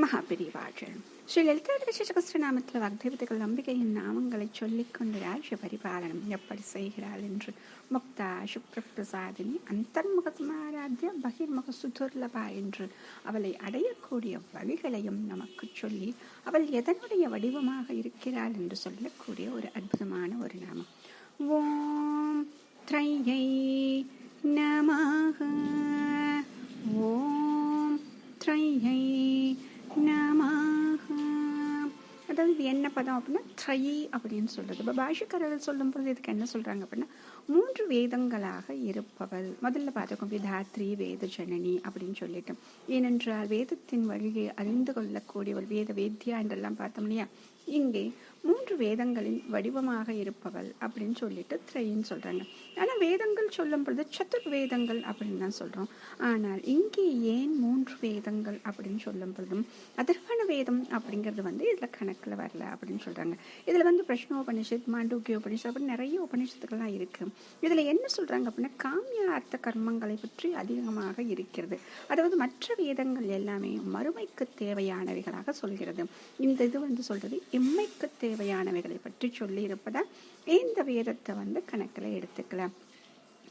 மகாபெரிவாழ்கள் ஸ்ரீ லலிதாதிசகஸ்திரநாமத்தில் வாக்தேவதைகள் அம்பிகையின் நாமங்களை சொல்லிக்கொண்டு ராஜ்ய பரிபாலனம் எப்படி செய்கிறாள் என்று முக்தா சுப்ரபிரசாதினி அந்தர்முகமாராத்திய பகிர்முக சுதுர்லபா என்று அவளை அடையக்கூடிய வழிகளையும் நமக்கு சொல்லி அவள் எதனுடைய வடிவமாக இருக்கிறாள் என்று சொல்லக்கூடிய ஒரு அற்புதமான ஒரு நாமம். ஓம் த்ரையை நமஹ. ஓம் த்ரையை நமஹ. அதாவது இது என்ன பதம் அப்படின்னா த்ரயி அப்படின்னு சொல்றது. இப்போ பாஷக்காரர்கள் சொல்லும் பொழுது இதுக்கு என்ன சொல்றாங்க அப்படின்னா 3 வேதங்களாக இருப்பவள். முதல்ல பார்த்துக்கோம் விதாத்ரி வேத ஜனனி அப்படின்னு சொல்லிட்டோம். ஏனென்றால் வேதத்தின் வழியை அறிந்து கொள்ளக்கூடியவள் வேத வேத்யா என்றெல்லாம் பார்த்தோம் இல்லையா. இங்கே 3 வேதங்களின் வடிவமாக இருப்பவள் அப்படின்னு சொல்லிட்டு த்ரைன்னு சொல்றாங்க. ஆனால் வேதங்கள் சொல்லும் பொழுது சதுர் வேதங்கள் அப்படின்னு தான் சொல்றோம். ஆனால் இங்கே ஏன் 3 வேதங்கள் அப்படின்னு சொல்லும் பொழுதும் அதர்வண வேதம் அப்படிங்கிறது இதுல கணக்குல வரல அப்படின்னு சொல்றாங்க. இதுல பிரஷ்னோபனிஷத், மாண்டூக்கிய உபனிஷத் அப்படின்னு நிறைய உபனிஷத்துக்கள்லாம் இருக்கு. இதுல என்ன சொல்றாங்க அப்படின்னா காமியார்த்த கர்மங்களை பற்றி அதிகமாக இருக்கிறது. அதாவது மற்ற வேதங்கள் எல்லாமே மறுமைக்கு தேவையானவைகளாக சொல்கிறது. இந்த இது சொல்றது இம்மைக்கு தேவையானவைகளை பற்றி சொல்லி இருப்பதா இந்த வேதத்தை கணக்கில் எடுத்துக்கலாம்.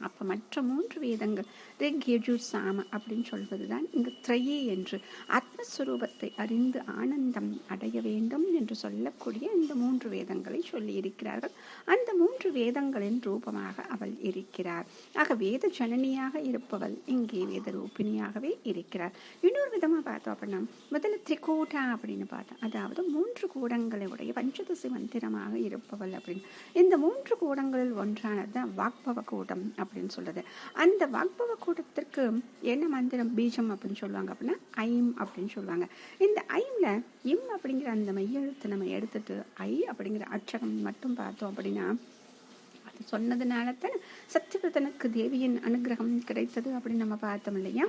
அப்ப மற்ற 3 வேதங்கள் ரிக், யஜுர், சாம அப்படின்னு சொல்வதுதான் இங்கு த்ரயி என்று ஆத்மஸ்வரூபத்தை அறிந்து ஆனந்தம் அடைய வேண்டும் என்று சொல்லக்கூடிய இந்த 3 வேதங்களை சொல்லி இருக்கிறார்கள். அந்த 3 வேதங்களின் ரூபமாக அவள் இருக்கிறார். ஆக வேத ஜனனியாக இருப்பவள் இங்கே வேத ரூபிணியாகவே இருக்கிறார். இன்னொரு விதமா பார்த்தோம் அப்படின்னா முதல்ல திரிகூடா அப்படின்னு பார்த்தோம். அதாவது 3 கூடங்களை உடைய பஞ்சதசி மந்திரமாக இருப்பவள் அப்படின்னு. இந்த 3 கூடங்களில் ஒன்றானதுதான் வாக்பவ கூடம் அப்படின்னு சொல்றது. அந்த வாக்பவ கூட்டத்திற்கு என்ன மந்திரம் பீஜம் அப்படின்னு சொல்லுவாங்க அப்படின்னா ஐம் அப்படின்னு சொல்லுவாங்க. இந்த ஐம்ல இம் அப்படிங்கிற அந்த மையெழுத்தை நம்ம எடுத்துட்டு ஐ அப்படிங்கிற அட்சரம் மட்டும் பார்த்தோம் அப்படின்னா அது சொன்னதுனால தான் சத்தியவிரதனுக்கு தேவியின் அனுகிரகம் கிடைத்தது அப்படின்னு நம்ம பார்த்தோம் இல்லையா.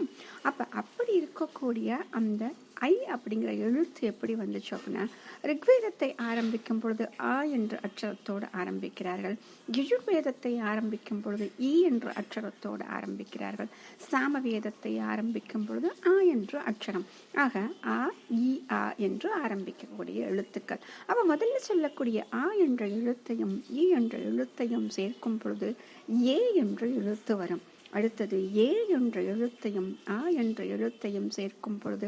அப்படி இருக்கக்கூடிய அந்த ஐ அப்படிங்கிற எழுத்து எப்படி வந்துச்சு அப்படின்னா ரிக்வேதத்தை ஆரம்பிக்கும் பொழுது ஆ என்ற அட்சரத்தோடு ஆரம்பிக்கிறார்கள். யஜுர்வேதத்தை ஆரம்பிக்கும் பொழுது ஈ என்ற அட்சரத்தோடு ஆரம்பிக்கிறார்கள். சாமவேதத்தை ஆரம்பிக்கும் பொழுது ஆ என்ற அட்சரம். ஆக ஆ இ ஆ என்று ஆரம்பிக்கக்கூடிய எழுத்துக்கள். முதல்ல சொல்லக்கூடிய ஆ என்ற எழுத்தையும் ஈ என்ற எழுத்தையும் சேர்க்கும் பொழுது ஏ என்ற எழுத்து வரும். அடுத்தது ஏ என்ற எழுத்தையும் ஆ என்ற எழுத்தையும் சேர்க்கும் பொழுது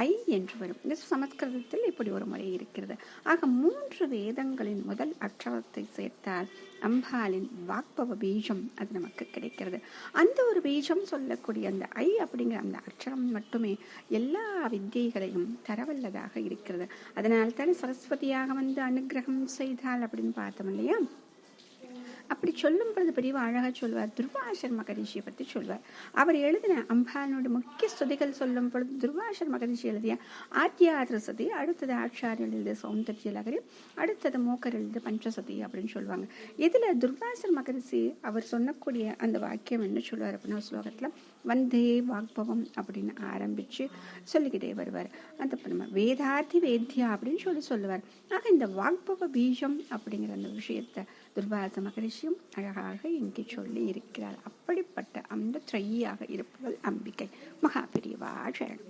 ஐ என்று வரும். இந்த சமஸ்கிருதத்தில் இப்படி ஒரு முறை இருக்கிறது. ஆக 3 வேதங்களின் முதல் அட்சரத்தை சேர்த்தால் அம்பாளின் வாக்பவ பீஜம் அது நமக்கு கிடைக்கிறது. அந்த ஒரு பீஜம் சொல்லக்கூடிய அந்த ஐ அப்படிங்கிற அந்த அட்சரம் மட்டுமே எல்லா வித்தியைகளையும் தரவல்லதாக இருக்கிறது. அதனால தானே சரஸ்வதியாக அனுகிரகம் செய்தால் அப்படின்னு பார்த்தோம் இல்லையா. அப்படி சொல்லும் பொழுது பெரியவா அழகா சொல்வார். துர்வாசர் மகரிஷியை பற்றி சொல்வார். அவர் எழுதின அம்பாளுடைய முக்கிய ஸ்துதிகள் சொல்லும் பொழுது துர்வாசர் மகரிஷி எழுதிய ஆத்யாதிர சதி, அடுத்தது ஆச்சாரியர் எழுதிய சௌந்தர்ய லகரி, அடுத்தது மூக்கர் எழுதிய பஞ்சசதி அப்படின்னு சொல்லுவாங்க. இதுல துர்வாசர் மகரிஷி அவர் சொன்னக்கூடிய அந்த வாக்கியம் என்ன சொல்லுவார் அப்படின்னா ஸ்லோகத்துல வந்தே வாக்பவம் அப்படின்னு ஆரம்பிச்சு சொல்லிக்கிட்டே வருவார். அந்த வேதார்த்தி வேத்யா அப்படின்னு சொல்லுவார். ஆக இந்த வாக்பவ பீஜம் அப்படிங்கிற அந்த விஷயத்த துர்வாச மகரிஷியும் அழகாக இங்கே சொல்லி இருக்கிறார். அப்படிப்பட்ட அந்த த்ரையாக இருப்பவள் அம்பிகை. மகாபெரிவா ஜெயம்.